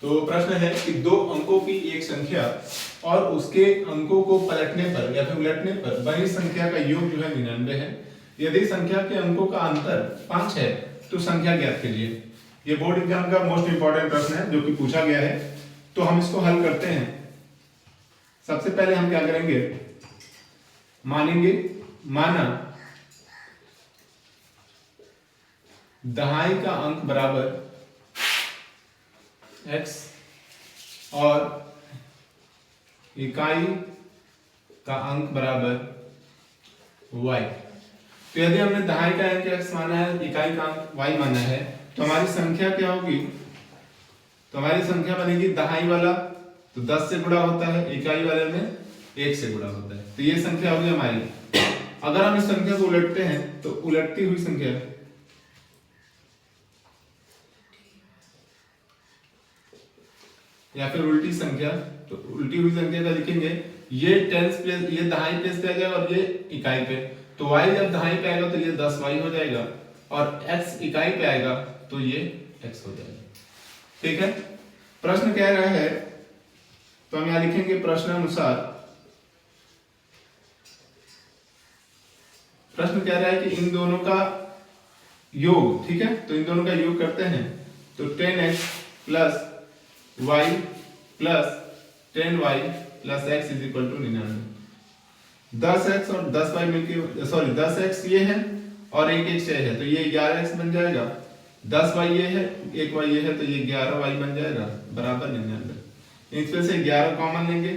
तो प्रश्न है कि दो अंकों की एक संख्या और उसके अंकों को पलटने पर या फिर उलटने पर बनी संख्या का योग जो है 99 है। यदि संख्या के अंकों का अंतर 5 है तो संख्या ज्ञात कीजिए। ये बोर्ड एग्जाम का मोस्ट इंपॉर्टेंट प्रश्न है जो कि पूछा गया है। तो हम इसको हल करते हैं। सबसे पहले हम क्या करेंगे, माना दहाई का अंक बराबर x और इकाई का अंक बराबर y। तो यदि हमने दहाई का अंक x माना है, इकाई का अंक y माना है, तो हमारी संख्या क्या होगी? तो हमारी संख्या बनेगी दहाई वाला तो 10 से गुणा होता है, इकाई वाले में 1 से गुणा होता है। तो ये संख्या होगी हमारी। अगर हम इस संख्या को उलटते हैं तो उलटती हुई संख्या या फिर उल्टी संख्या, तो उल्टी हुई संख्या का लिखेंगे ये टेंस प्लेस, ये दहाई प्लेस पे आ जाएगा और ये इकाई पे। तो y जब दहाई पे आएगा तो ये 10y हो जाएगा और x इकाई पे आएगा तो ये x हो जाएगा। ठीक है, प्रश्न कह रहा है तो हम यहां लिखेंगे प्रश्न कह रहा है कि इन दोनों का योग, ठीक है, तो इन दोनों का योग करते हैं तो 10x plus y plus 10y plus x is equal to 99। 10x और 10y मिलके, सॉरी 10x ये है और एक x है तो ये 11x बन जाएगा। 10y ये है, एक y ये है तो ये 11y बन जाएगा बराबर 99। इसमें से 11 कॉमन लेंगे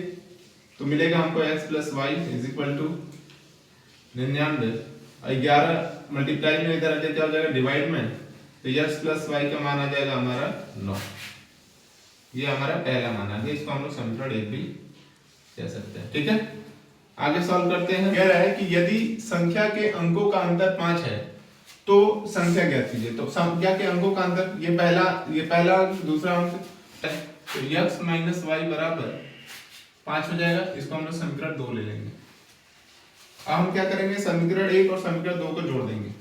तो मिलेगा हमको x plus y is equal to 99 और 11 मल्टीप्लाई में इधर आके क्या हो जाएगा डिवाइड में, तो x प्लस y का मान आ जाएगा हमारा 9। ये हमारा पहला मान आ गया, इसको हम लोग समीकरण 1 भी कह सकते हैं। ठीक है, आगे सॉल्व करते हैं। कह रहा है कि यदि संख्या के अंकों का अंतर 5 है तो संख्या ज्ञात कीजिए। तो संख्या के अंकों का अंतर ये पहला दूसरा अंक, तो x माइनस y बराबर 5 हो जाएगा। इसको हम लोग समीकरण 2 ले लेंगे। अब हम क्या करेंगे, समीकरण 1 और समीकरण 2 को जोड़ देंगे।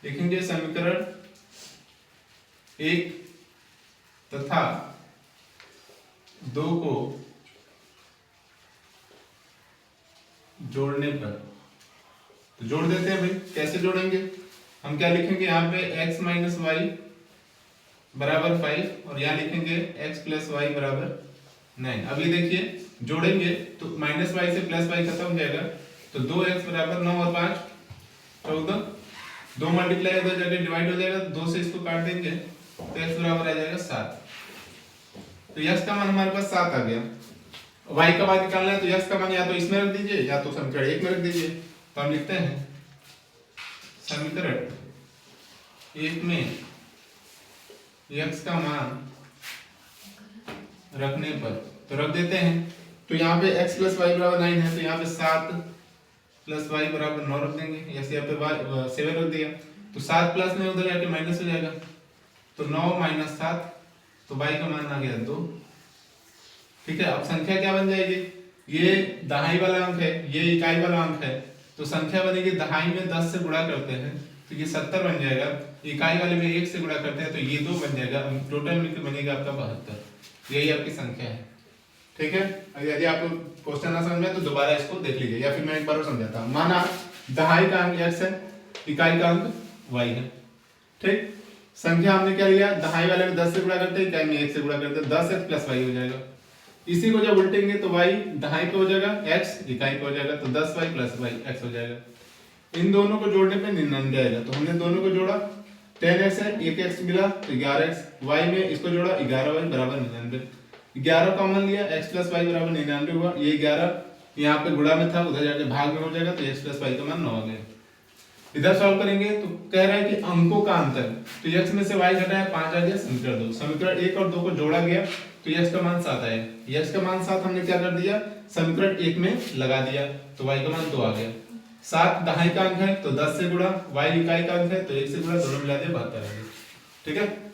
लिखेंगे समीकरण 1 तथा 2 को जोड़ने पर, तो जोड़ देते हैं भाई। कैसे जोड़ेंगे, हम क्या लिखेंगे यहाँ पे x माइनस वाई बराबर 5 और यहाँ लिखेंगे x प्लस वाई बराबर 9। अब ये देखिए जोड़ेंगे तो माइनस वाई से प्लस वाई खत्म हो जाएगा, तो 2x बराबर 9 और 5 14, 2 मल्टीप्लाई उधर जाके डिवाइड हो जाएगा, 2 से इसको काट देंगे तो x बराबर आ जाएगा 7। तो x का मान हमारे पास 7 आ गया। y का मान निकालना है तो x का मान या तो इसमें रख दीजिए या तो समीकरण 1 में रख दीजिए। तो हम लिखते हैं समीकरण 1 में x का मान रखने पर, तो रख देते हैं। तो यहाँ पे x प्लस वाई बराबर 9 है तो यहाँ पे 7 प्लस वाई बराबर 9 रख देंगे। ऐसे यहाँ पे 7 रख दिया तो 7 प्लस में उधर जाके माइनस हो जाएगा, तो 9 माइनस 7, तो y का मान आ गया 2। ठीक है, अब संख्या क्या बन जाएगी, ये दहाई वाला अंक है, ये इकाई वाला अंक है, तो संख्या बनेगी दहाई में 10 से गुणा करते हैं तो ये 70 बन जाएगा। इकाई वाले में 1 से गुणा करते हैं तो ये 2 बन जाएगा। टोटल मिलकर बनेगा आपका 72। यही आपकी संख्या है। ठीक है, यदि आपको क्वेश्चन ना समझ में तो दोबारा इसको देख लीजिए या फिर मैं एक बार और समझाता हूँ। माना दहाई का अंक x है, इकाई का अंक y है। ठीक, संख्या हमने क्या लिया, दहाई वाले में 10 से गुणा करते हैं, इकाई में 1 से गुणा करते हैं, 10x प्लस y हो जाएगा। इसी को जब उल्टेंगे तो y दहाई पे हो जाएगा, x इकाई पे हो जाएगा, तो 10y प्लस y x हो जाएगा। इन दोनों को जोड़ने पे 99 आएगा। तो हमने दोनों को जोड़ा, 10x है, एक x मिला तो 11x, y में इसको जोड़ा 11y बराबर 99। 11 कॉमन लिया, x प्लस y बराबर 99 हुआ। ये 11 यहाँ पे गुणा में था, उधर जाके भाग में हो जाएगा, तो x प्लस y का मान 9 आ गया। इधर सॉल्व करेंगे तो कह रहा है कि अंकों का अंतर, तो x में से y घटा है 5 आ गया, समीकरण 2। समीकरण 1 और 2 को जोड़ा गया तो x का मान 7 आया। x का मान 7 हमने क्या कर दिया, समीकरण 1 में लगा दिया तो y का मान 2 आ गया। 7 दहाई का अंक है तो 10 से गुणा, y इकाई का अंक है तो 1 से गुणा, दोनों मिला दिया 72 आ गया। ठीक है।